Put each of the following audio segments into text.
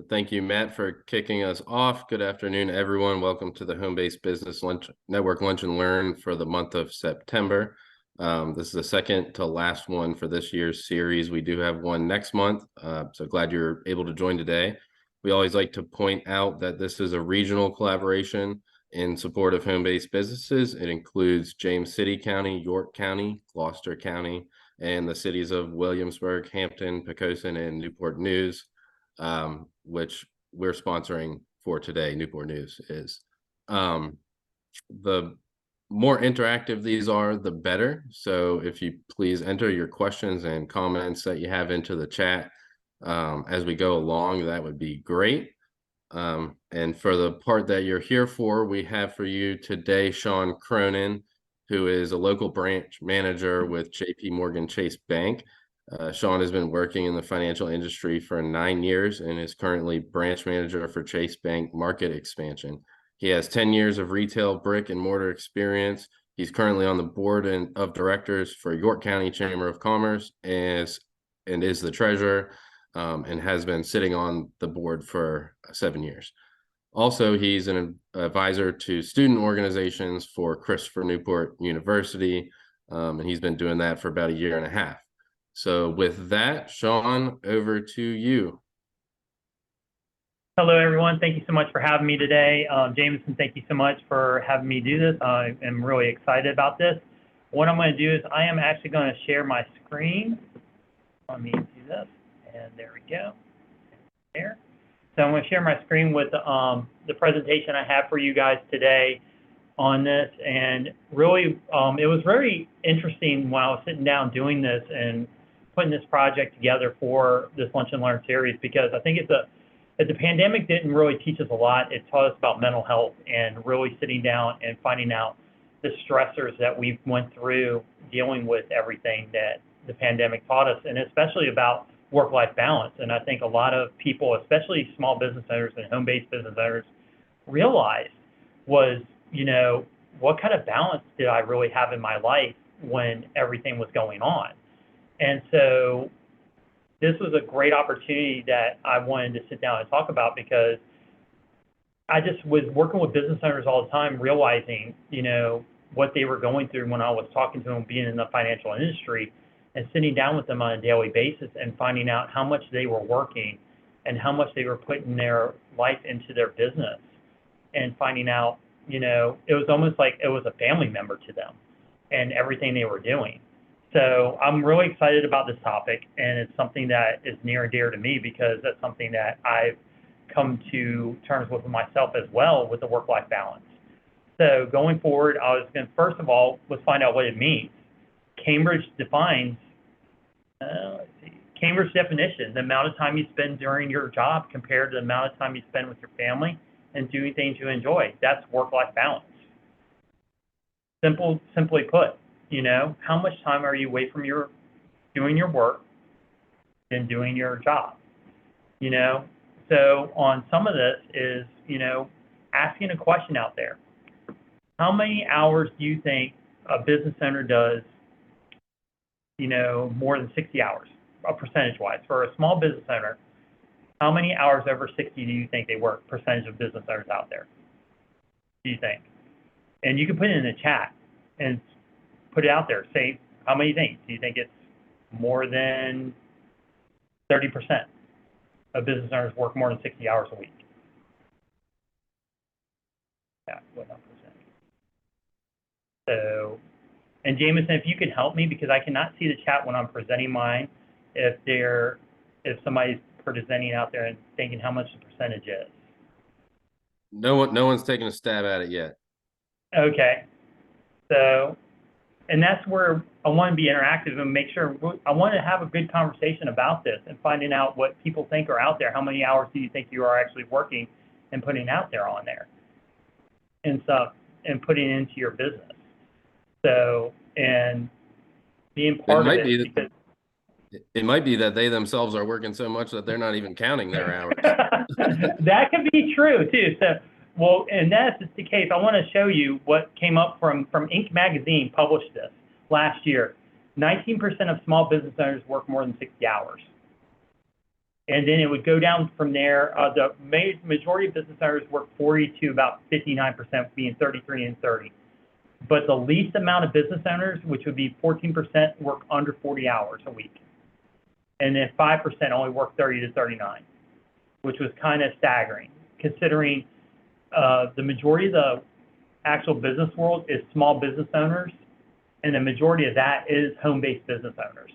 Thank you, Matt, for kicking us off. Good afternoon, everyone. Welcome to the Home-Based Business Network Lunch and Learn for the month of September. This is the second to last one for this year's series. We do have one next month, so glad you're able to join today. We always like to point out that this is a regional collaboration in support of home-based businesses. It includes James City County, York County, Gloucester County, and the cities of Williamsburg, Hampton, Poquoson, and Newport News. Which we're sponsoring for today. Newport News is. The more interactive these are, the better. So if you please enter your questions and comments that you have into the chat as we go along, that would be great. And for the part that you're here for, we have for you today Sean Cronin, who is a local branch manager with JP Morgan Chase Bank. Sean has been working in the financial industry for 9 years and is currently branch manager for Chase Bank Market Expansion. He has 10 years of retail brick and mortar experience. He's currently on the board of directors for York County Chamber of Commerce and is the treasurer and has been sitting on the board for 7 years. Also, he's an advisor to student organizations for Christopher Newport University, and he's been doing that for about 1.5 years. So with that, Sean, over to you. Hello, everyone. Thank you so much for having me today. Jameson, thank you so much for having me do this. I am really excited about this. What I'm going to do is I am actually going to share my screen. Let me do this, and there we go. There. So I'm going to share my screen with the presentation I have for you guys today on this. And really, it was very interesting when I was sitting down doing this and putting this project together for this Lunch and Learn series, because I think the pandemic didn't really teach us a lot. It taught us about mental health and really sitting down and finding out the stressors that we went through dealing with everything that the pandemic taught us, and especially about work-life balance. And I think a lot of people, especially small business owners and home-based business owners, realized was, what kind of balance did I really have in my life when everything was going on? And so this was a great opportunity that I wanted to sit down and talk about, because I just was working with business owners all the time, realizing, what they were going through when I was talking to them, being in the financial industry, and sitting down with them on a daily basis and finding out how much they were working and how much they were putting their life into their business, and finding out, it was almost like it was a family member to them and everything they were doing. So I'm really excited about this topic, and it's something that is near and dear to me, because that's something that I've come to terms with myself as well, with the work-life balance. So going forward, I was going to, first of all, let's find out what it means. Cambridge defines, Cambridge definition, the amount of time you spend during your job compared to the amount of time you spend with your family and doing things you enjoy. That's work-life balance. Simply put, how much time are you away from doing your work and doing your job? So on some of this is, asking a question out there. How many hours do you think a business owner does, more than 60 hours, percentage-wise? For a small business owner, how many hours over 60 do you think they work, percentage of business owners out there, do you think? And you can put it in the chat and put it out there. Say, how many things? Do you think it's more than 30% of business owners work more than 60 hours a week? Yeah, what percent? So, and Jameson, if you can help me, because I cannot see the chat when I'm presenting mine, if somebody's presenting out there and thinking how much the percentage is. No one's taking a stab at it yet. Okay. So, and that's where I want to be interactive and make sure, I want to have a good conversation about this and finding out what people think are out there. How many hours do you think you are actually working and putting out there on there and stuff, and putting it into your business? So, and being part of it. Because it might be that they themselves are working so much that they're not even counting their hours. That could be true too. So, well, and that's the case. I want to show you what came up from Inc. magazine published this last year. 19% of small business owners work more than 60 hours. And then it would go down from there. The majority of business owners work 40 to about 59%, being 33 and 30. But the least amount of business owners, which would be 14%, work under 40 hours a week. And then 5% only work 30 to 39, which was kind of staggering, considering the majority of the actual business world is small business owners, and the majority of that is home-based business owners.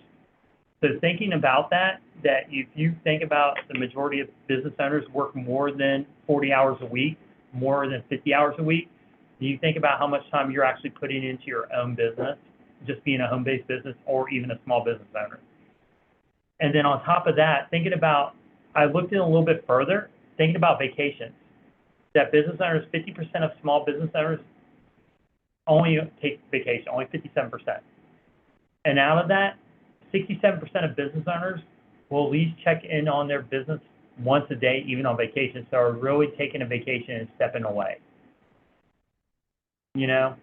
So thinking about that if you think about the majority of business owners work more than 40 hours a week, more than 50 hours a week, do you think about how much time you're actually putting into your own business, just being a home-based business or even a small business owner? And then on top of that, I looked in a little bit further, thinking about vacations. That business owners, 50% of small business owners only take vacation, only 57%. And out of that, 67% of business owners will at least check in on their business once a day, even on vacation. So are really taking a vacation and stepping away. You know?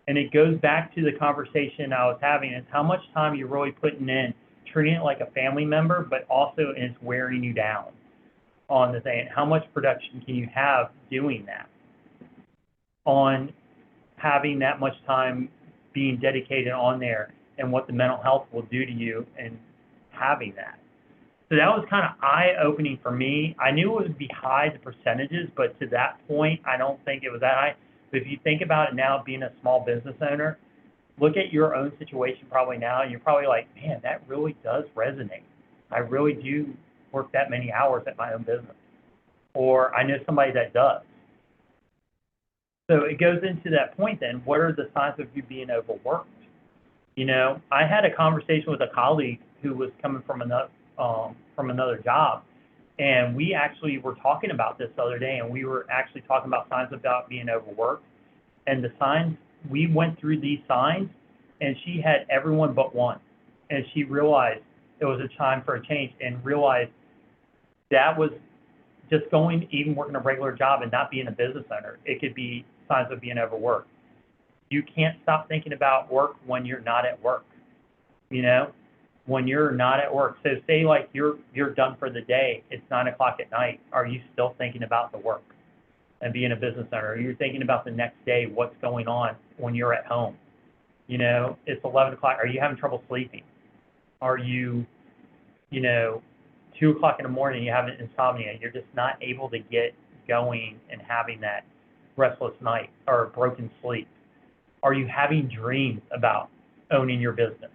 And it goes back to the conversation I was having, is how much time you're really putting in, treating it like a family member, but also it's wearing you down on the thing. How much production can you have doing that? On having that much time being dedicated on there, and what the mental health will do to you and having that. So that was kind of eye-opening for me. I knew it would be high, the percentages, but to that point, I don't think it was that high. But if you think about it now, being a small business owner, look at your own situation probably now, and you're probably like, man, that really does resonate. I really do work that many hours at my own business. Or I know somebody that does. So it goes into that point then, what are the signs of you being overworked? You know, I had a conversation with a colleague who was coming from another job, and we actually were talking about this the other day, and we were actually talking about signs about being overworked. And the signs, we went through these signs, and she had everyone but one. And she realized it was a time for a change, and realized that was just even working a regular job and not being a business owner. It could be signs of being overworked. You can't stop thinking about work when you're not at work, you know, when you're not at work. So say like you're done for the day, it's 9 o'clock at night. Are you still thinking about the work and being a business owner? Are you thinking about the next day, what's going on when you're at home? You know, it's 11 o'clock. Are you having trouble sleeping? Are you, 2 o'clock in the morning, you have insomnia. You're just not able to get going and having that restless night or broken sleep. Are you having dreams about owning your business?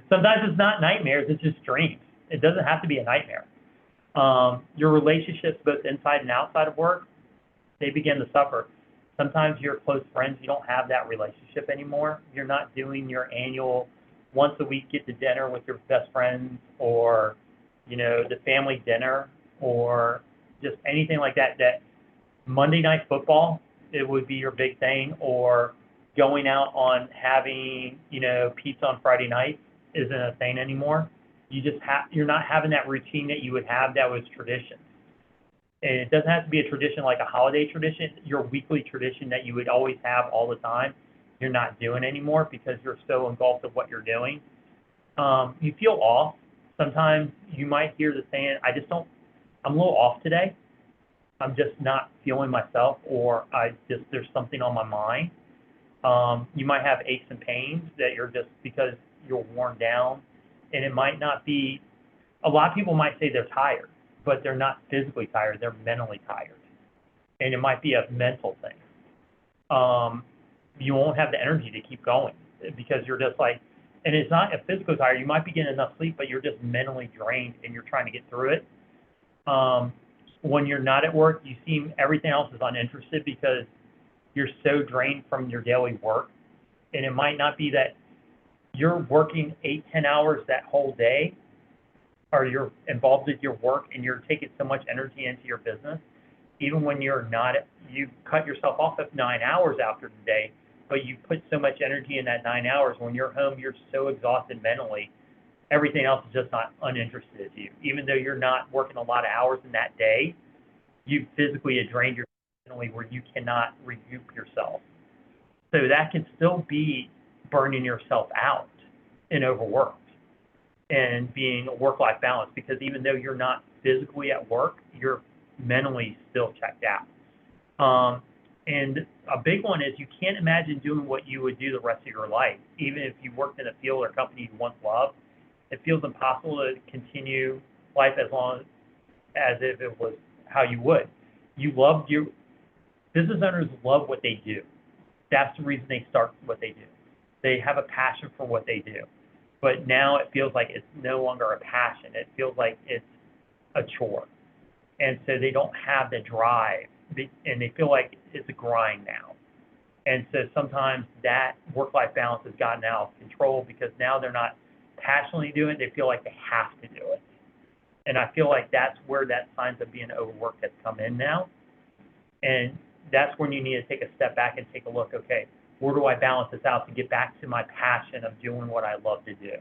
Sometimes it's not nightmares, it's just dreams. It doesn't have to be a nightmare. Your relationships, both inside and outside of work, they begin to suffer. Sometimes your close friends, you don't have that relationship anymore. You're not doing your annual once a week get to dinner with your best friends, or, the family dinner, or just anything like that. That Monday night football, it would be your big thing, or going out on having, pizza on Friday night isn't a thing anymore. You're not having that routine that you would have that was tradition. And it doesn't have to be a tradition like a holiday tradition. Your weekly tradition that you would always have all the time, you're not doing anymore because you're so engulfed with what you're doing. You feel off. Sometimes you might hear the saying, I'm a little off today. I'm just not feeling myself, or there's something on my mind. You might have aches and pains that you're just because you're worn down, and it might not be, a lot of people might say they're tired, but they're not physically tired, they're mentally tired. And it might be a mental thing. You won't have the energy to keep going because you're just like, and it's not a physical tired, you might be getting enough sleep, but you're just mentally drained and you're trying to get through it. When you're not at work, you seem everything else is uninterested because you're so drained from your daily work. And it might not be that you're working 8-10 hours that whole day, or you're involved with your work and you're taking so much energy into your business. Even when you're not, you cut yourself off at 9 hours after the day, but you put so much energy in that 9 hours. When you're home, you're so exhausted mentally. Everything else is just not uninterested to you. Even though you're not working a lot of hours in that day, you physically have drained yourself mentally where you cannot regroup yourself. So that can still be burning yourself out and overworked. and being work-life balance, because even though you're not physically at work, you're mentally still checked out. And a big one is you can't imagine doing what you would do the rest of your life. Even if you worked in a field or company you once loved, it feels impossible to continue life as long as if it was how you would. You love your business owners love what they do. That's the reason they start what they do. They have a passion for what they do. But now it feels like it's no longer a passion. It feels like it's a chore. And so they don't have the drive, and they feel like it's a grind now. And so sometimes that work-life balance has gotten out of control because now they're not passionately doing it. They feel like they have to do it. And I feel like that's where that signs of being overworked has come in now. And that's when you need to take a step back and take a look, okay, where do I balance this out to get back to my passion of doing what I love to do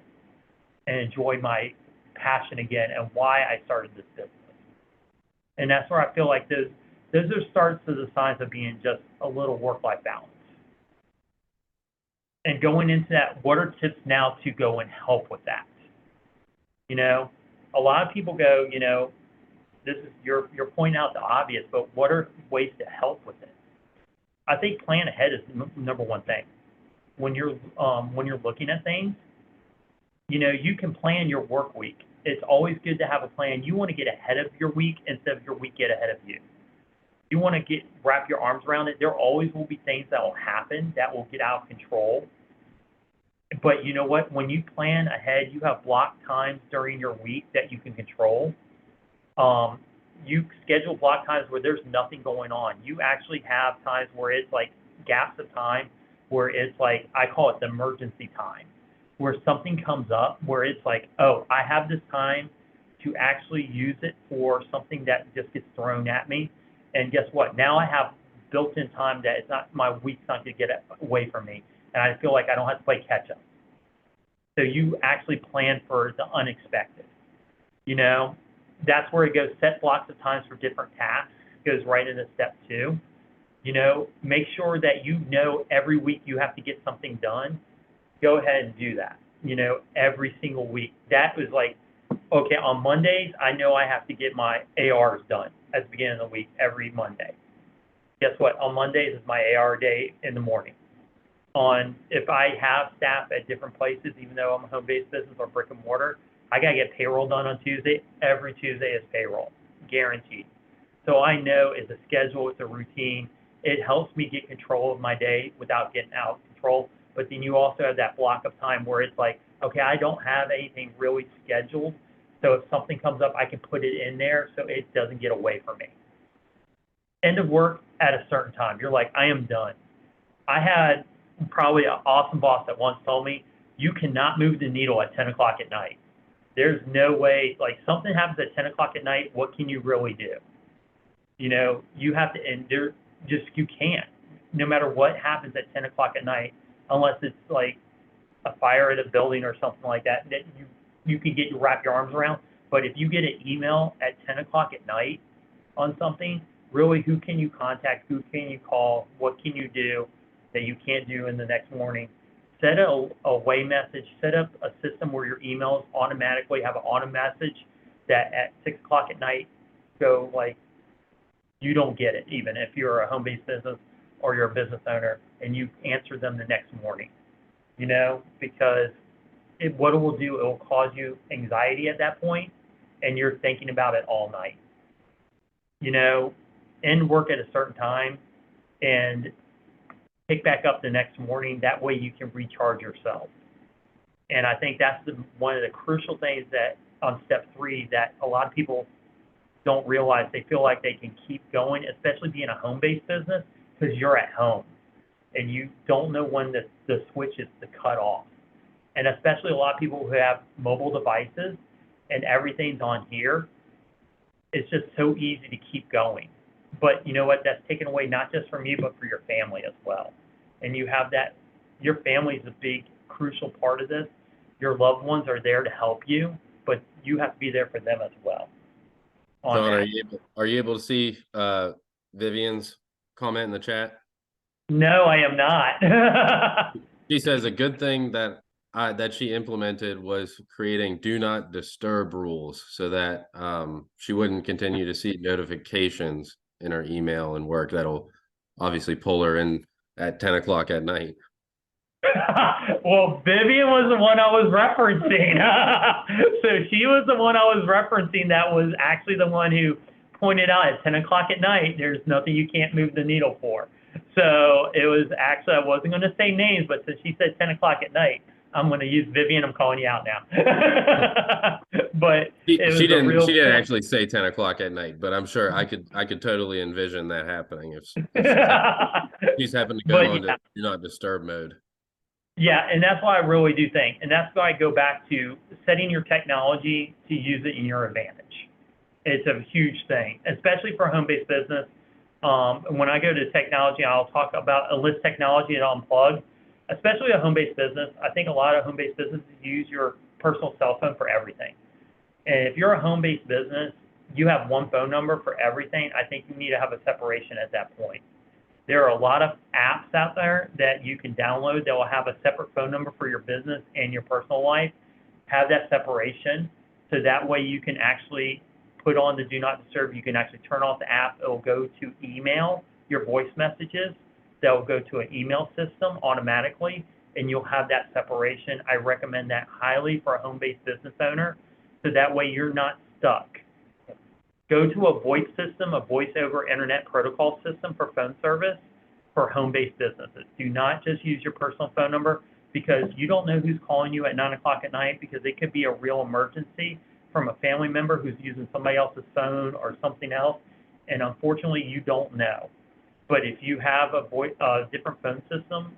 and enjoy my passion again and why I started this business. And that's where I feel like those are starts to the signs of being just a little work-life balance. And going into that, what are tips now to go and help with that? You know, a lot of people go, you know, this is you're pointing out the obvious, but what are ways to help with it? I think plan ahead is number one thing. When you're looking at things, you know, you can plan your work week. It's always good to have a plan. You want to get ahead of your week instead of your week get ahead of you. You want to wrap your arms around it. There always will be things that will happen that will get out of control. But you know what? When you plan ahead, you have block times during your week that you can control. You schedule block times where there's nothing going on. You actually have times where it's like gaps of time where it's like, I call it the emergency time, where something comes up where it's like, oh, I have this time to actually use it for something that just gets thrown at me. And guess what? Now I have built-in time that it's not, my week's not going to get away from me. And I feel like I don't have to play catch up. So you actually plan for the unexpected. You know, that's where it goes. Set blocks of times for different tasks. Goes right into step 2. You know, make sure that you know every week you have to get something done. Go ahead and do that. You know, every single week. That was like, okay, on Mondays, I know I have to get my ARs done at the beginning of the week every Monday. Guess what? On Mondays is my AR day in the morning. If I have staff at different places, even though I'm a home-based business or brick and mortar, I got to get payroll done on Tuesday. Every Tuesday is payroll, guaranteed. So I know it's a schedule, it's a routine. It helps me get control of my day without getting out of control. But then you also have that block of time where it's like, okay, I don't have anything really scheduled. So if something comes up, I can put it in there so it doesn't get away from me. End of work at a certain time. You're like, I am done. I had probably an awesome boss that once told me, you cannot move the needle at 10 o'clock at night. There's no way, like something happens at 10 o'clock at night, what can you really do? You know, you have to, and there just, you can't, no matter what happens at 10 o'clock at night, unless it's like a fire at a building or something like that, that you can wrap your arms around. But if you get an email at 10 o'clock at night on something, really, who can you contact? Who can you call? What can you do that you can't do in the next morning? Set a away message. Set up a system where your emails automatically have an auto message that at 6 o'clock at night go like, you don't get it, even if you're a home-based business or you're a business owner, and you answer them the next morning, you know, because what it will do, it will cause you anxiety at that point, and you're thinking about it all night. You know, end work at a certain time and pick back up the next morning. That way you can recharge yourself. And I think that's one of the crucial things that on step 3 that a lot of people don't realize. They feel like they can keep going, especially being a home-based business, because you're at home and you don't know when the switch is to cut off. And especially a lot of people who have mobile devices and everything's on here, it's just so easy to keep going. But you know what? That's taken away not just from you, but for your family as well. And you have that, your family is a big, crucial part of this. Your loved ones are there to help you, but you have to be there for them as well. John, are you able to see Vivian's comment in the chat? No, I am not. She says a good thing that that she implemented was creating do not disturb rules so that she wouldn't continue to see notifications in her email and work. That'll obviously pull her in at 10 o'clock at night. Well, Vivian was the one I was referencing. So she was the one I was referencing that was actually the one who pointed out at 10 o'clock at night, there's nothing you can't move the needle for. So it was actually, I wasn't going to say names, but since she said 10 o'clock at night, I'm going to use Vivian. I'm calling you out now. But it was She a didn't real she didn't point. actually say 10 o'clock at night, but I'm sure I could totally envision that happening if she's happened to go But on yeah, to do not disturb mode. yeah, and that's why I really do think, and that's why I go back to setting your technology to use it in your advantage. It's a huge thing, especially for home-based business. When I go to technology, I'll talk about a list technology and unplug, especially a home-based business. I think a lot of home-based businesses use your personal cell phone for everything. And if you're a home-based business, you have one phone number for everything. I think you need to have a separation at that point. There are a lot of apps out there that you can download that will have a separate phone number for your business and your personal life. Have that separation so that way you can actually put on the do not disturb. You can actually turn off the app. It will go to email your voice messages. That will go to an email system automatically, and you'll have that separation. I recommend that highly for a home-based business owner so that way you're not stuck. Go to a VoIP system, a voice over internet protocol system for phone service for home-based businesses. Do not just use your personal phone number because you don't know who's calling you at 9 o'clock at night because it could be a real emergency from a family member who's using somebody else's phone or something else, and unfortunately you don't know. But if you have a different phone system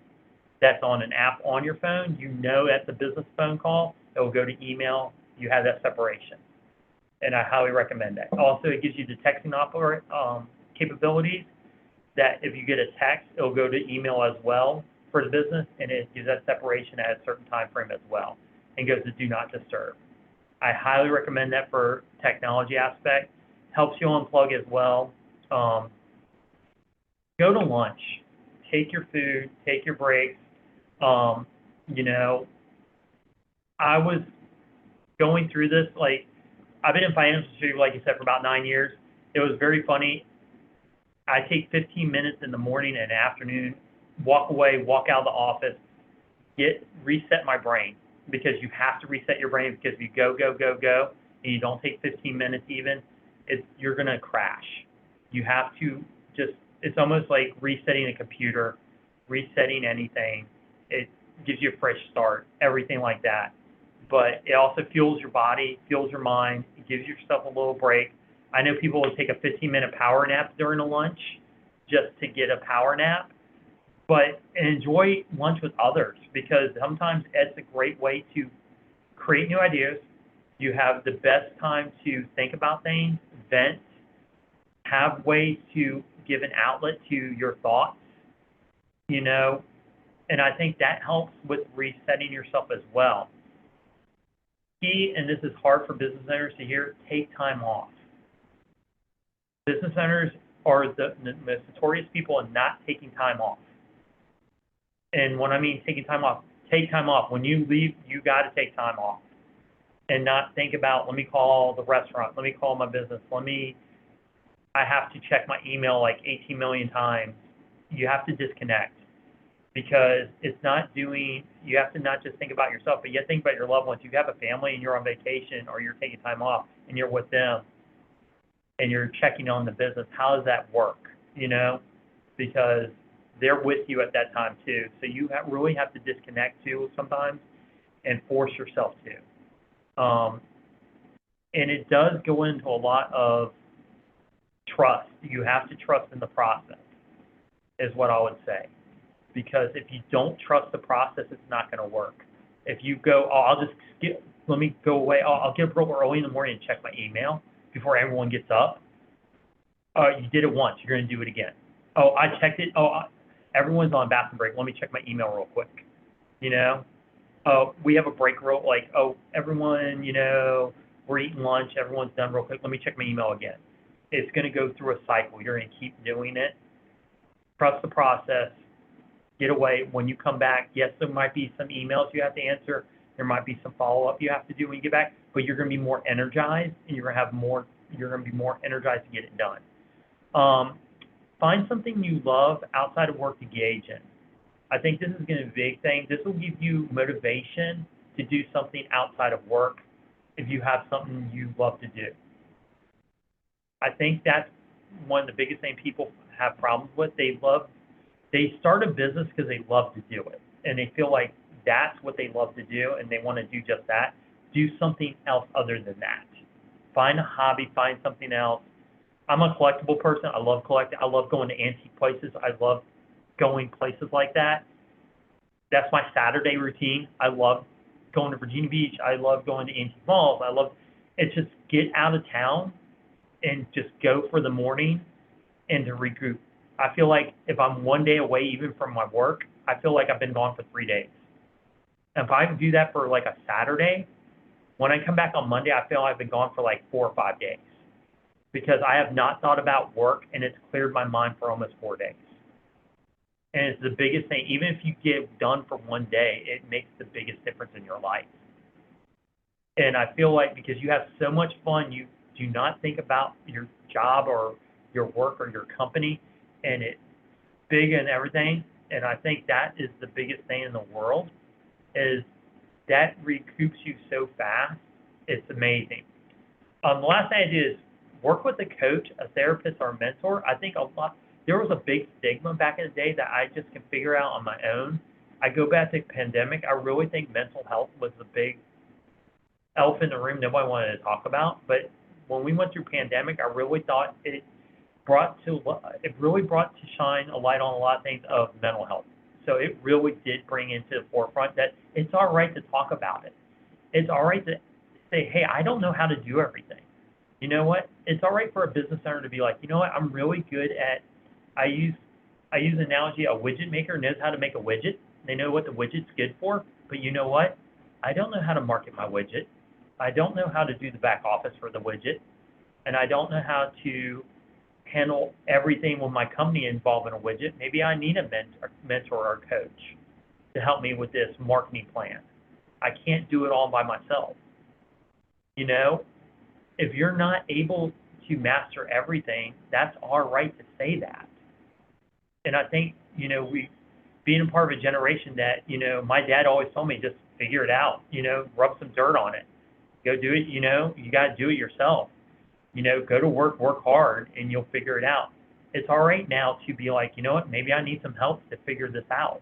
that's on an app on your phone, you know that's a business phone call, it will go to email, you have that separation. And I highly recommend that. Also, it gives you the texting capabilities that if you get a text, it'll go to email as well for the business, and it gives that separation at a certain time frame as well, and goes to do not disturb. I highly recommend that for technology aspect. Helps you unplug as well. Go to lunch. Take your food. Take your breaks. You know, I was going through this, like, I've been in financial industry, like you said, for about 9 years. It was very funny. I take 15 minutes in the morning and afternoon, walk away, walk out of the office, reset my brain because you have to reset your brain because if you go, and you don't take 15 minutes even, you're going to crash. You have to it's almost like resetting a computer, resetting anything. It gives you a fresh start, everything like that. But it also fuels your body, fuels your mind. It gives yourself a little break. I know people will take a 15-minute power nap during a lunch just to get a power nap, but enjoy lunch with others because sometimes it's a great way to create new ideas. You have the best time to think about things, vent, have ways to give an outlet to your thoughts, you know, and I think that helps with resetting yourself as well. Key, and this is hard for business owners to hear, take time off. Business owners are the most notorious people in not taking time off. And when I mean taking time off, take time off. When you leave, you got to take time off and not think about, let me call the restaurant, let me call my business, I have to check my email like 18 million times. You have to disconnect because you have to not just think about yourself, but you have to think about your loved ones. You have a family and you're on vacation or you're taking time off and you're with them and you're checking on the business. How does that work? You know, because they're with you at that time too. So you really have to disconnect too sometimes and force yourself to. And it does go into a lot of trust. You have to trust in the process is what I would say. Because if you don't trust the process, it's not going to work. If you go, let me go away. I'll get up real early in the morning and check my email before everyone gets up. You did it once. You're going to do it again. Oh, I checked it. Everyone's on bathroom break. Let me check my email real quick. You know, we have a break real everyone, you know, we're eating lunch. Everyone's done real quick. Let me check my email again. It's going to go through a cycle. You're going to keep doing it. Trust the process. get away. When you come back, yes, there might be some emails you have to answer. There might be some follow-up you have to do when you get back, but you're going to be more energized and you're going to be more energized to get it done. Find something you love outside of work to engage in. I think this is going to be a big thing. This will give you motivation to do something outside of work if you have something you love to do. I think that's one of the biggest things people have problems with. They start a business because they love to do it, and they feel like that's what they love to do, and they want to do just that. Do something else other than that. Find a hobby, find something else. I'm a collectible person. I love collecting. I love going to antique places. I love going places like that. That's my Saturday routine. I love going to Virginia Beach. I love going to antique malls. It's just get out of town and just go for the morning and to regroup. I feel like if I'm one day away, even from my work, I feel like I've been gone for 3 days. And if I do that for like a Saturday, when I come back on Monday, I feel like I've been gone for like 4 or 5 days because I have not thought about work, and it's cleared my mind for almost 4 days. And it's the biggest thing. Even if you get done for one day, it makes the biggest difference in your life. And I feel like because you have so much fun, you do not think about your job or your work or your company, and it's big and everything. And I think that is the biggest thing in the world, is that recoups you so fast. It's amazing. The last thing I do is work with a coach, a therapist, or a mentor. I think there was a big stigma back in the day that I just can figure out on my own. I go back to the pandemic. I really think mental health was the big elephant in the room nobody wanted to talk about. But when we went through pandemic, I really thought it really brought to shine a light on a lot of things of mental health. So it really did bring into the forefront that it's all right to talk about it. It's all right to say, hey, I don't know how to do everything. You know what? It's all right for a business owner to be like, you know what? I'm really good at, I use the analogy, a widget maker knows how to make a widget. They know what the widget's good for. But you know what? I don't know how to market my widget. I don't know how to do the back office for the widget. And I don't know how to handle everything with my company involved in a widget. Maybe I need a mentor or coach to help me with this marketing plan. I can't do it all by myself. You know, if you're not able to master everything, that's our right to say that. And I think, you know, being a part of a generation that, you know, my dad always told me, just figure it out, you know, rub some dirt on it. Go do it, you know, you got to do it yourself. You know, go to work hard, and you'll figure it out. It's all right now to be like, you know what, maybe I need some help to figure this out.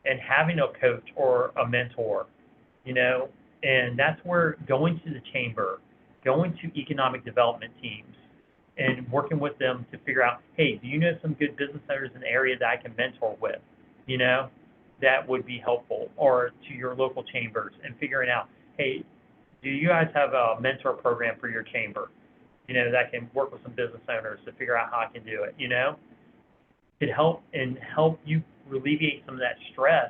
And having a coach or a mentor, you know, and that's where going to the chamber, going to economic development teams, and working with them to figure out, hey, do you know some good business owners in the area that I can mentor with? You know, that would be helpful. Or to your local chambers and figuring out, hey, do you guys have a mentor program for your chamber? You know, that can work with some business owners to figure out how I can do it, you know? It help you alleviate some of that stress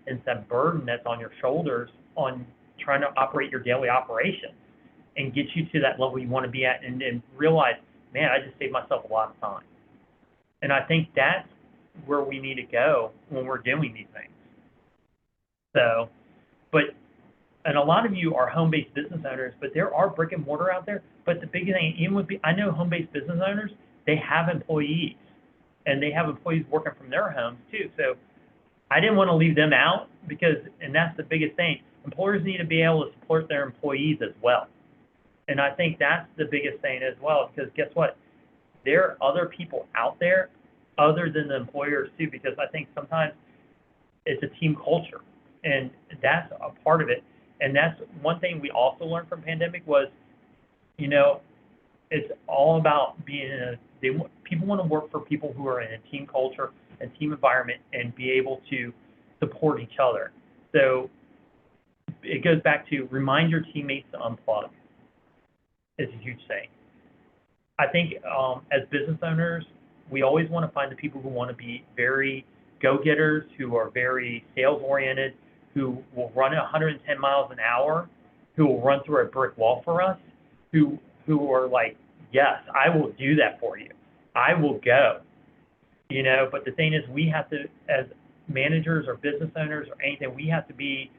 and some burden that's on your shoulders on trying to operate your daily operations and get you to that level you want to be at, and realize, man, I just saved myself a lot of time. And I think that's where we need to go when we're doing these things. So, and a lot of you are home-based business owners, but there are brick and mortar out there. But the big thing, I know home-based business owners, they have employees, and they have employees working from their homes too. So I didn't want to leave them out and that's the biggest thing. Employers need to be able to support their employees as well. And I think that's the biggest thing as well, because guess what? There are other people out there other than the employers too, because I think sometimes it's a team culture, and that's a part of it. And that's one thing we also learned from pandemic was, you know, it's all about people want to work for people who are in a team culture and team environment and be able to support each other. So it goes back to remind your teammates to unplug. It's a huge thing. I think as business owners, we always want to find the people who want to be very go-getters, who are very sales-oriented, who will run at 110 miles an hour, who will run through a brick wall for us, who are like, yes, I will do that for you. I will go. You know, but the thing is, we have to, as managers or business owners or anything, we have to be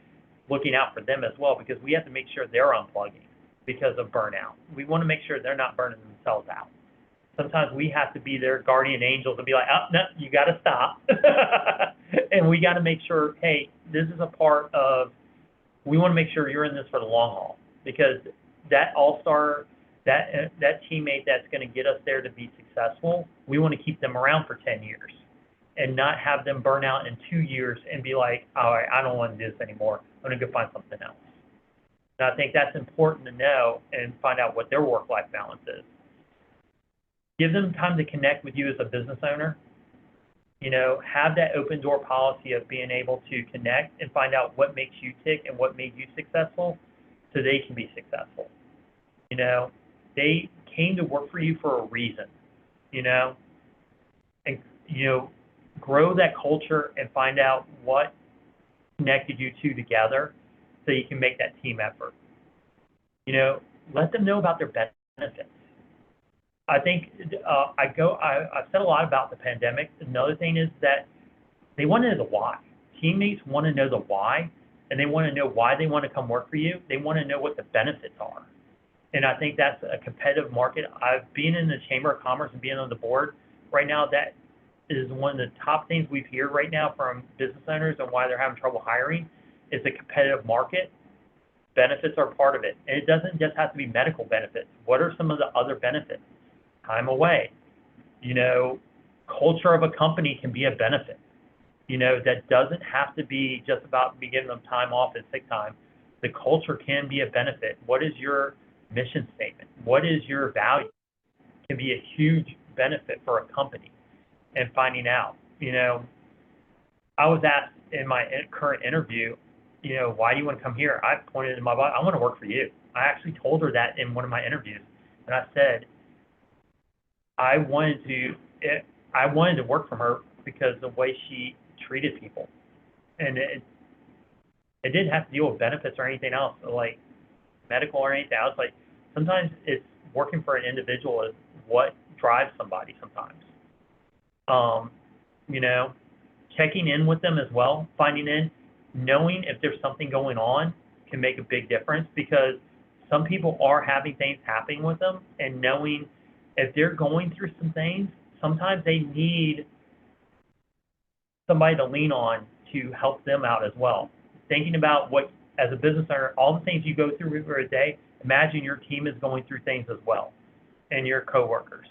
looking out for them as well, because we have to make sure they're unplugging because of burnout. We want to make sure they're not burning themselves out. Sometimes we have to be their guardian angels and be like, oh, no, you got to stop. And we got to make sure, hey, this is a part of, we want to make sure you're in this for the long haul, because that all-star, that teammate that's going to get us there to be successful, we want to keep them around for 10 years and not have them burn out in 2 years and be like, all right, I don't want to do this anymore. I'm going to go find something else. And I think that's important to know and find out what their work-life balance is. Give them time to connect with you as a business owner. You know, have that open door policy of being able to connect and find out what makes you tick and what made you successful so they can be successful. You know, they came to work for you for a reason, you know, and, you know, grow that culture and find out what connected you two together so you can make that team effort. You know, let them know about their benefits. I think I've said a lot about the pandemic. Another thing is that they want to know the why. Teammates want to know the why, and they want to know why they want to come work for you. They want to know what the benefits are. And I think that's a competitive market. I've been in the Chamber of Commerce and being on the board right now. That is one of the top things we've heard right now from business owners and why they're having trouble hiring is a competitive market. Benefits are part of it. And it doesn't just have to be medical benefits. What are some of the other benefits? Time away. You know, culture of a company can be a benefit. You know, that doesn't have to be just about me giving them time off and sick time. The culture can be a benefit. What is your mission statement? What is your value? It can be a huge benefit for a company. And finding out, you know, I was asked in my current interview, you know, why do you want to come here? I pointed to my boss, I want to work for you. I actually told her that in one of my interviews. And I said, I wanted to work for her because the way she treated people. And it didn't have to deal with benefits or anything else, like medical or anything else. Like sometimes it's working for an individual is what drives somebody sometimes. You know, checking in with them as well, finding in, knowing if there's something going on can make a big difference, because some people are having things happening with them, and knowing if they're going through some things, sometimes they need somebody to lean on to help them out as well. Thinking about what, as a business owner, all the things you go through for a day, imagine your team is going through things as well, and your coworkers,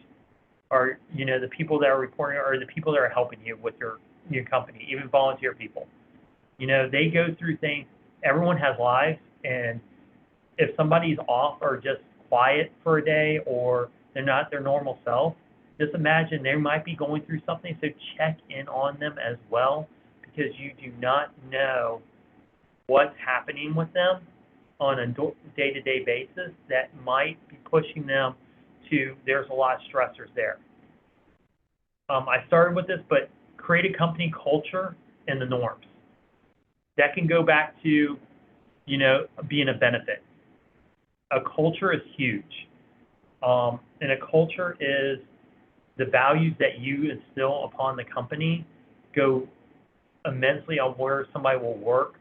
or, you know, the people that are reporting, or the people that are helping you with your company, even volunteer people. You know, they go through things. Everyone has lives, and if somebody's off or just quiet for a day, or they're not their normal self, just imagine they might be going through something. So check in on them as well, because you do not know what's happening with them on a day-to-day basis that might be pushing them to, there's a lot of stressors there. I started with this, but create a company culture and the norms. That can go back to, you know, being a benefit. A culture is huge. And a culture is the values that you instill upon the company go immensely on where somebody will work.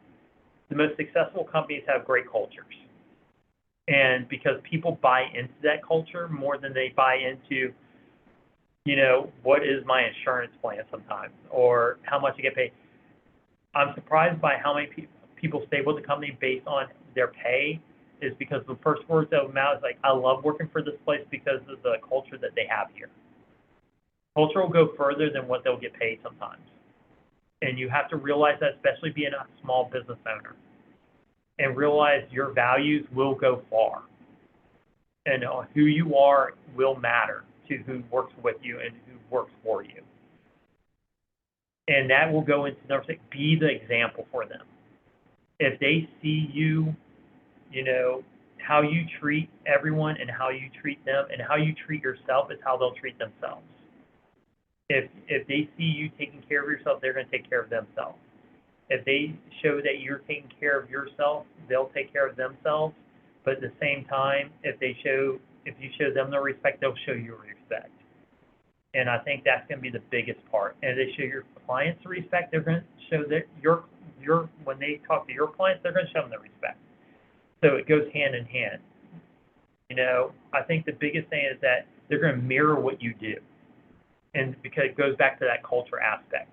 The most successful companies have great cultures. And because people buy into that culture more than they buy into, you know, what is my insurance plan sometimes, or how much I get paid. I'm surprised by how many people stay with the company based on their pay, is because the first words that come out is like, I love working for this place because of the culture that they have here. Culture will go further than what they'll get paid sometimes. And you have to realize that, especially being a small business owner, and realize your values will go far. And who you are will matter to who works with you and who works for you. And that will go into number 6, be the example for them. If they see you, you know, how you treat everyone and how you treat them and how you treat yourself is how they'll treat themselves. If they see you taking care of yourself, they're going to take care of themselves. If they show that you're taking care of yourself, they'll take care of themselves. But at the same time, if you show them the respect, they'll show you respect. And I think that's going to be the biggest part. And if they show clients the respect, they're going to show that when they talk to your clients, they're going to show them the respect. So it goes hand in hand. You know, I think the biggest thing is that they're going to mirror what you do, and because it goes back to that culture aspect.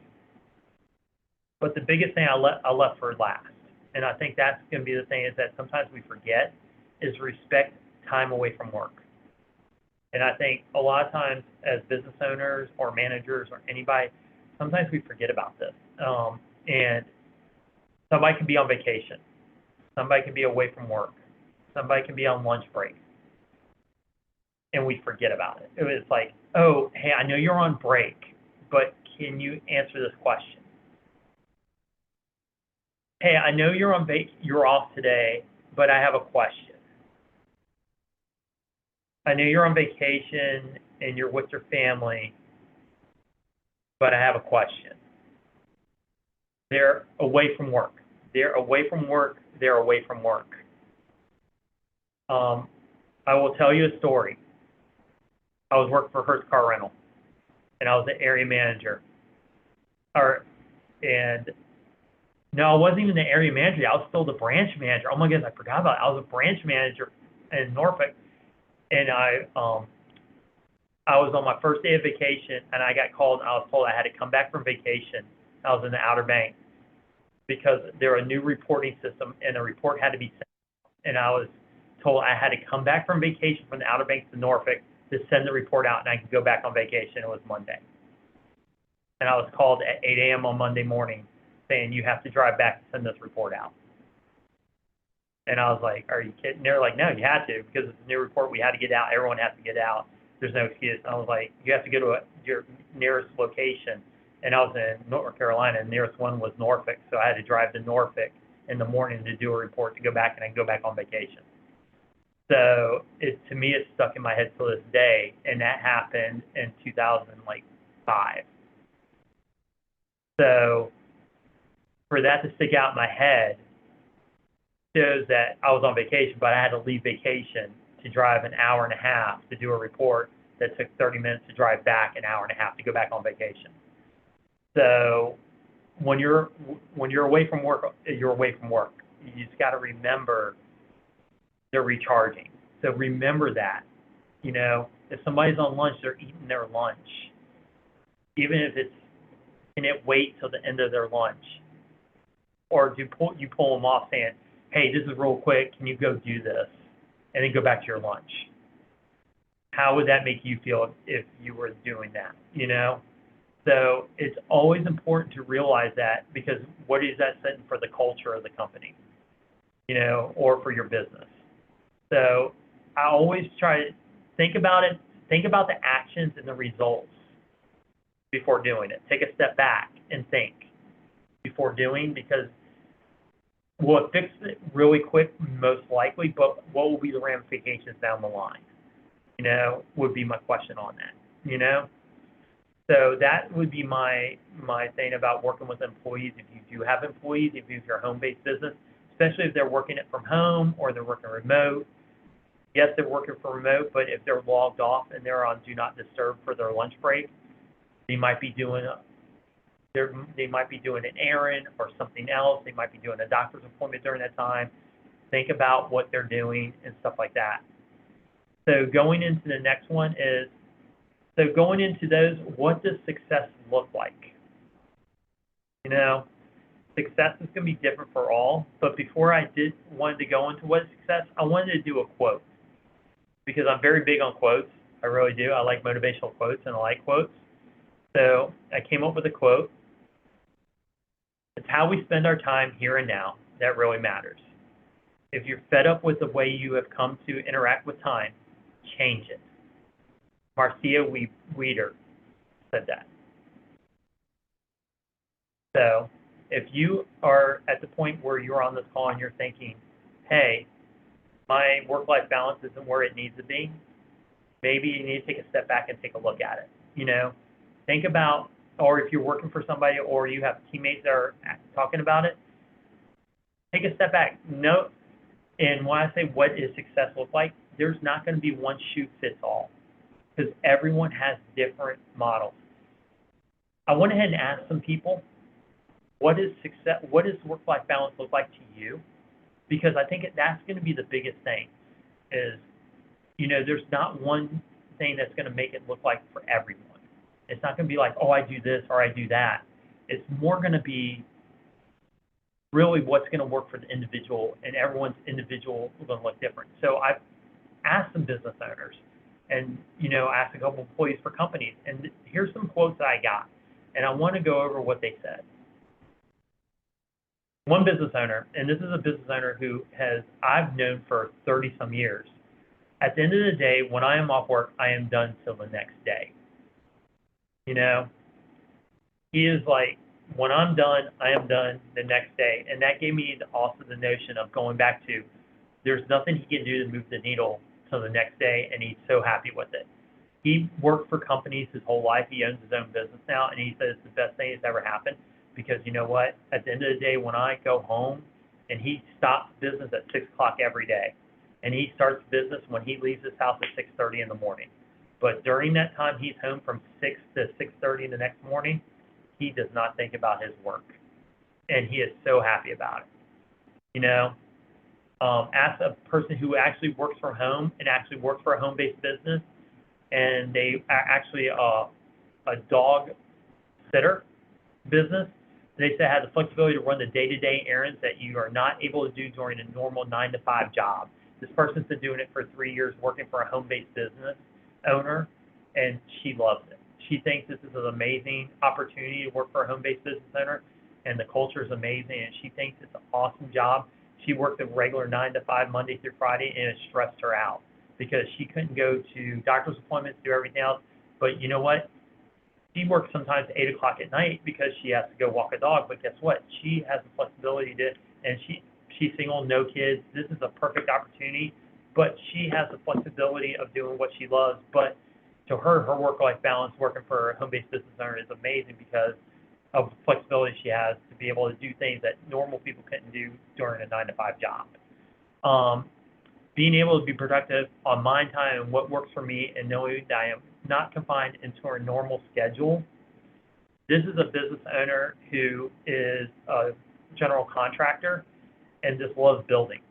But the biggest thing I left for last, and I think that's going to be the thing, is that sometimes we forget, is respect time away from work. And I think a lot of times as business owners or managers or anybody, sometimes we forget about this. And somebody can be on vacation. Somebody can be away from work. Somebody can be on lunch break. And we forget about it. It was like, oh, hey, I know you're on break, but can you answer this question? Hey, I know you're you're off today, but I have a question. I know you're on vacation and you're with your family, but I have a question. They're away from work. They're away from work. They're away from work. I will tell you a story. I was working for Hertz Car Rental, and I was the area manager. No, I wasn't even the area manager. I was still the branch manager. Oh my goodness, I forgot about it. I was a branch manager in Norfolk, and I was on my first day of vacation, and I got called, and I was told I had to come back from vacation. I was in the Outer Banks because there was a new reporting system, and a report had to be sent. And I was told I had to come back from vacation from the Outer Banks to Norfolk to send the report out, and I could go back on vacation. It was Monday. And I was called at 8 a.m. on Monday morning saying, you have to drive back to send this report out. And I was like, are you kidding? And they were like, no, you have to, because it's a new report. We had to get out. Everyone has to get out. There's no excuse. And I was like, you have to go to your nearest location. And I was in North Carolina, and the nearest one was Norfolk. So I had to drive to Norfolk in the morning to do a report to go back, and I can go back on vacation. So to me, it's stuck in my head to this day, and that happened in 2005. So for that to stick out in my head shows that I was on vacation, but I had to leave vacation to drive an hour and a half to do a report that took 30 minutes to drive back an hour and a half to go back on vacation. So when you're away from work, you're away from work. You just got to remember they're recharging. So remember that. You know, if somebody's on lunch, they're eating their lunch. Even if can it wait till the end of their lunch? Or you pull them off saying, hey, this is real quick, can you go do this? And then go back to your lunch. How would that make you feel if you were doing that, you know? So it's always important to realize that, because what is that setting for the culture of the company, you know, or for your business? So I always try to think about it, think about the actions and the results before doing it. Take a step back and think before doing, because we'll fix it really quick, most likely, but what will be the ramifications down the line, you know, would be my question on that, you know? So that would be my thing about working with employees. If you do have employees, if you're a home-based business, especially if they're working it from home or they're working remote. Yes, they're working from remote, but if they're logged off and they're on Do Not Disturb for their lunch break, they might be doing an errand or something else. They might be doing a doctor's appointment during that time. Think about what they're doing and stuff like that. So going into the next one is, so going into those, what does success look like? You know, success is going to be different for all, but before I wanted to go into what is success, I wanted to do a quote, because I'm very big on quotes. I really do. I like motivational quotes, and I like quotes. So I came up with a quote. It's how we spend our time here and now that really matters. If you're fed up with the way you have come to interact with time, change it. Marcia Wieder said that. So if you are at the point where you're on this call and you're thinking, hey, my work-life balance isn't where it needs to be, maybe you need to take a step back and take a look at it. You know, think about, or if you're working for somebody or you have teammates that are talking about it, take a step back. No, and when I say what is success look like, there's not going to be one shoe fits all, because everyone has different models. I went ahead and asked some people, what is success? What does work-life balance look like to you? Because I think that's going to be the biggest thing. Is there's not one thing that's going to make it look like for everyone. It's not going to be like, oh, I do this or I do that. It's more going to be really what's going to work for the individual, and everyone's individual is going to look different. So I've asked some business owners and, asked a couple employees for companies, and here's some quotes that I got, and I want to go over what they said. One business owner, and this is a business owner who I've known for 30 some years. At the end of the day, when I am off work, I am done till the next day. He is like, when I'm done, I am done the next day. And that gave me also the notion of going back to, there's nothing he can do to move the needle till the next day, and he's so happy with it. He worked for companies his whole life. He owns his own business now, and he says it's the best thing that's ever happened, because you know what? At the end of the day, when I go home, and he stops business at 6 o'clock every day, and he starts business when he leaves his house at 6:30 in the morning. But during that time, he's home from 6 to 6:30 the next morning. He does not think about his work, and he is so happy about it. Ask a person who actually works from home and actually works for a home-based business, and they are actually a dog sitter business. They say have the flexibility to run the day-to-day errands that you are not able to do during a normal 9-to-5 job. This person's been doing it for 3 years, working for a home-based business owner, and she loves it. She thinks this is an amazing opportunity to work for a home-based business owner, and the culture is amazing, and she thinks it's an awesome job. She worked a regular 9-to-5 Monday through Friday, and it stressed her out because she couldn't go to doctor's appointments, do everything else. But you know what? She works sometimes 8 o'clock at night because she has to go walk a dog. But guess what? She has the flexibility to, and she's single, no kids. This is a perfect opportunity, but she has the flexibility of doing what she loves. But to her work-life balance working for a home-based business owner is amazing because of the flexibility she has to be able to do things that normal people couldn't do during a 9-to-5 job. Being able to be productive on my time and what works for me, and knowing that I am not confined into a normal schedule. This is a business owner who is a general contractor and just loves building.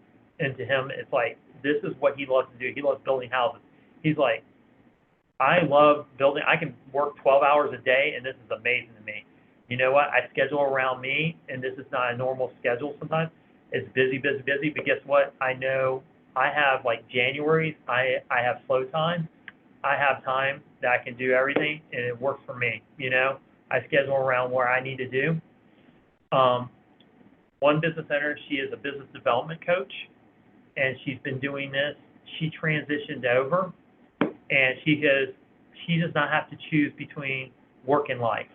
And to him, it's like, this is what he loves to do. He loves building houses. He's like, I love building. I can work 12 hours a day, and this is amazing to me. You know what? I schedule around me, and this is not a normal schedule sometimes. It's busy, busy, busy, but guess what? I know I have, like, Januaries, I have slow time. I have time that I can do everything, and it works for me, I schedule around where I need to do. One business owner, she is a business development coach, and she's been doing this. She transitioned over, and she does not have to choose between work and life.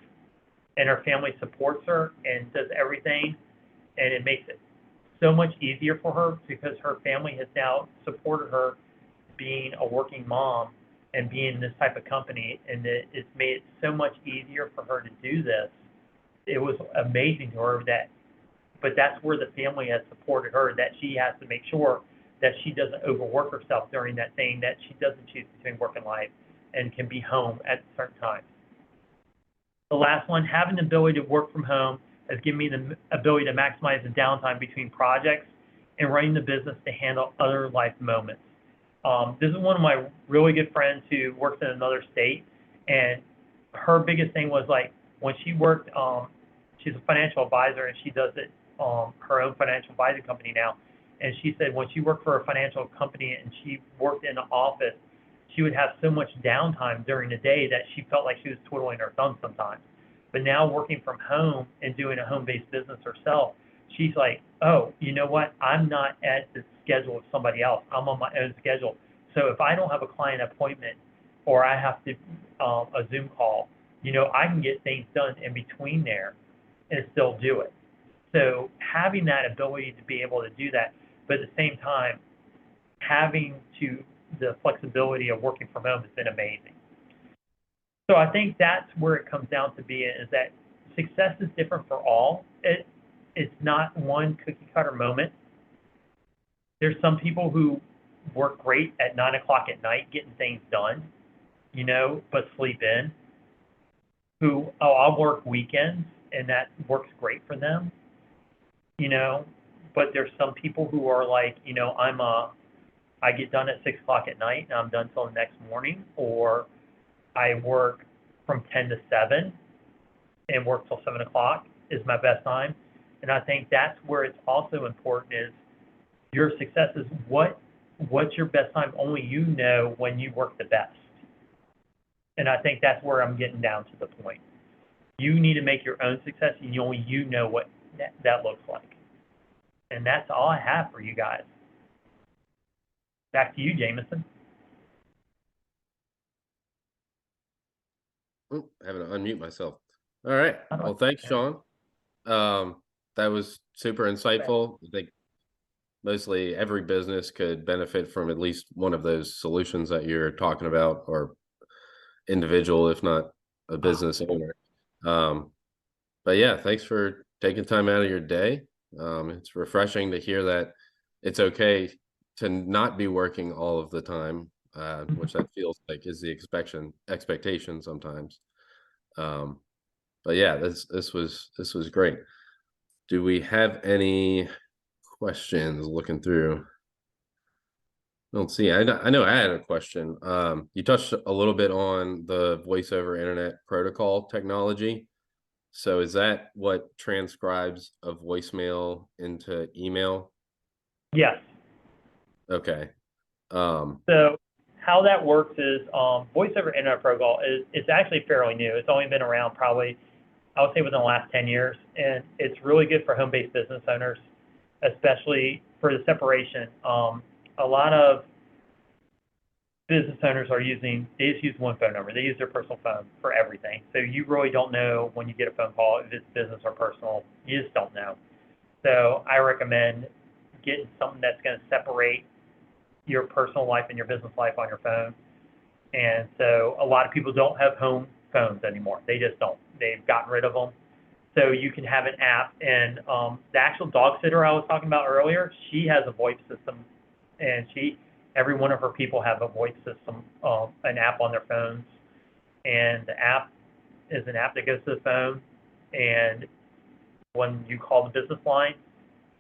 And her family supports her and does everything, and it makes it so much easier for her because her family has now supported her being a working mom and being in this type of company, and it's made it so much easier for her to do this. It was amazing to her but that's where the family has supported her, that she has to make sure that she doesn't overwork herself during that thing, that she doesn't choose between work and life and can be home at certain times. The last one, having the ability to work from home has given me the ability to maximize the downtime between projects and running the business to handle other life moments. This is one of my really good friends who works in another state, and her biggest thing was like when she worked, she's a financial advisor and she does it, her own financial advising company now. And she said when she worked for a financial company and she worked in an office, she would have so much downtime during the day that she felt like she was twiddling her thumbs sometimes. But now working from home and doing a home-based business herself, she's like, oh, you know what? I'm not at the schedule of somebody else. I'm on my own schedule. So if I don't have a client appointment or I have to a Zoom call, I can get things done in between there and still do it. So having that ability to be able to do that, but at the same time, having the flexibility of working from home has been amazing. So I think that's where it comes down to being, is that success is different for all. It's not one cookie cutter moment. There's some people who work great at 9 o'clock at night getting things done, but sleep in. who, oh, I'll work weekends and that works great for them, you know, but there's some people who are like, you know, I get done at 6 o'clock at night and I'm done till the next morning, or I work from 10 to 7 and work till 7 o'clock is my best time. And I think that's where it's also important is your success is what's your best time? Only you know when you work the best. And I think that's where I'm getting down to the point. You need to make your own success, and only you know what that looks like. And that's all I have for you guys. Back to you, Jameson. Oop, having to unmute myself. All right. Well, thanks, Sean. That was super insightful. I think mostly every business could benefit from at least one of those solutions that you're talking about, or individual, if not a business owner. But yeah, thanks for taking time out of your day. It's refreshing to hear that it's okay to not be working all of the time, which that feels like is the expectation sometimes. But yeah, this was great. Do we have any questions looking through? I don't see. I know I had a question. You touched a little bit on the voice over internet protocol technology. So is that what transcribes a voicemail into email? Yes. Okay. So how that works is voice over internet protocol is it's actually fairly new. It's only been around probably, I would say, within the last 10 years, and it's really good for home-based business owners, especially for the separation. A lot of business owners are they just use one phone number. They use their personal phone for everything. So you really don't know when you get a phone call if it's business or personal. You just don't know. So I recommend getting something that's going to separate your personal life and your business life on your phone. And so a lot of people don't have home phones anymore. They just don't. They've gotten rid of them. So you can have an app. And the actual dog sitter I was talking about earlier, she has a VoIP system, and every one of her people have a VoIP system, an app on their phones. And the app is an app that goes to the phone, and when you call the business line,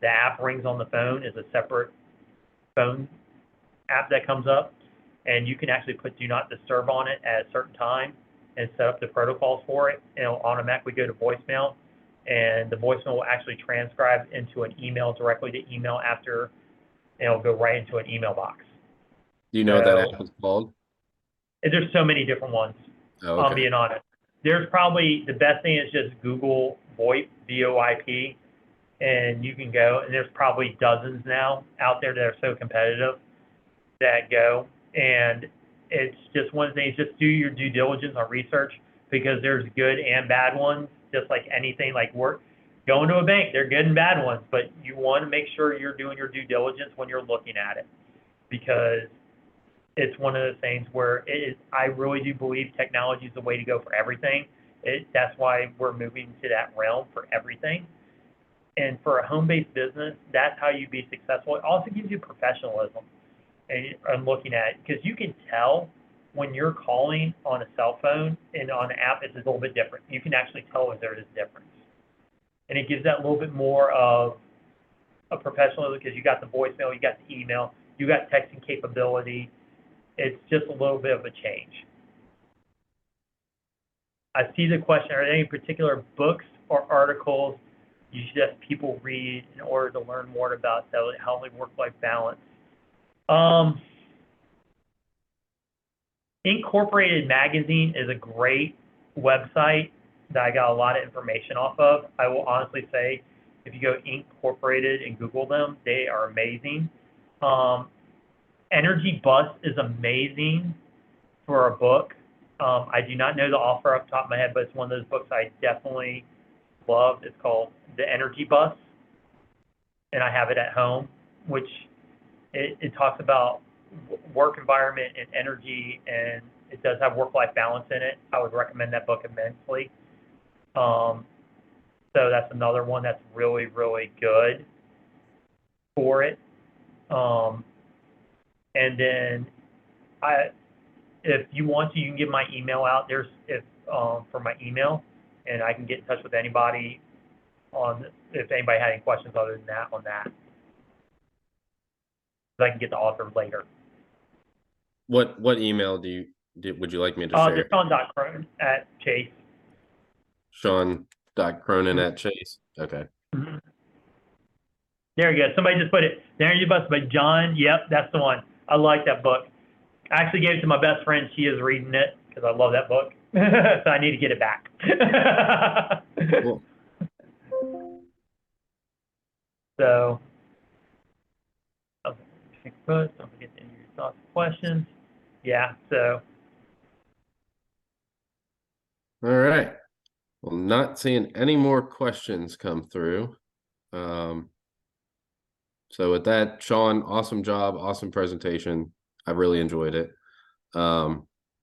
the app rings on the phone as a separate phone app that comes up, and you can actually put do not disturb on it at a certain time and set up the protocols for it, and it'll automatically go to voicemail, and the voicemail will actually transcribe into an email directly to email after, and it'll go right into an email box. Do you know what that app is called? There's so many different ones. Oh, okay. I'm being honest. There's probably the best thing is just Google VoIP, VoIP, and you can go, and there's probably dozens now out there that are so competitive that go. And it's just one of the things, just do your due diligence on research, because there's good and bad ones, just like anything, like going to a bank, they're good and bad ones, but you want to make sure you're doing your due diligence when you're looking at it, because it's one of those things where I really do believe technology is the way to go for everything. That's why we're moving to that realm for everything. And for a home-based business, that's how you be successful. It also gives you professionalism and looking at it, because you can tell when you're calling on a cell phone and on an app, it's a little bit different. You can actually tell if there is a difference. And it gives that little bit more of a professionalism, because you got the voicemail, you got the email, you got texting capability. It's just a little bit of a change. I see the question, are there any particular books or articles you suggest people read in order to learn more about how they work-life balance? Incorporated Magazine is a great website that I got a lot of information off of. I will honestly say, if you go Incorporated and Google them, they are amazing. Energy Bus is amazing for a book. I do not know the author off the top of my head, but it's one of those books I definitely loved. It's called The Energy Bus, and I have it at home, which it talks about work environment and energy, and it does have work-life balance in it. I would recommend that book immensely. So that's another one that's really, really good for it. And then if you want to, you can give my email out. If for my email, and I can get in touch with anybody if anybody had any questions other than that on that. I can get the author later. What email would you like me to share? Just on Cronin at Chase. Sean.Cronin at Chase. Okay. Mm-hmm. There you go. Somebody just put it. The Energy Bus by John. Yep, that's the one. I like that book. I actually gave it to my best friend. She is reading it because I love that book. So I need to get it back. Cool. So, don't forget to enter your thoughts and questions. Yeah, so. All right. Well, not seeing any more questions come through. So with that, Sean, awesome job, awesome presentation. I really enjoyed it.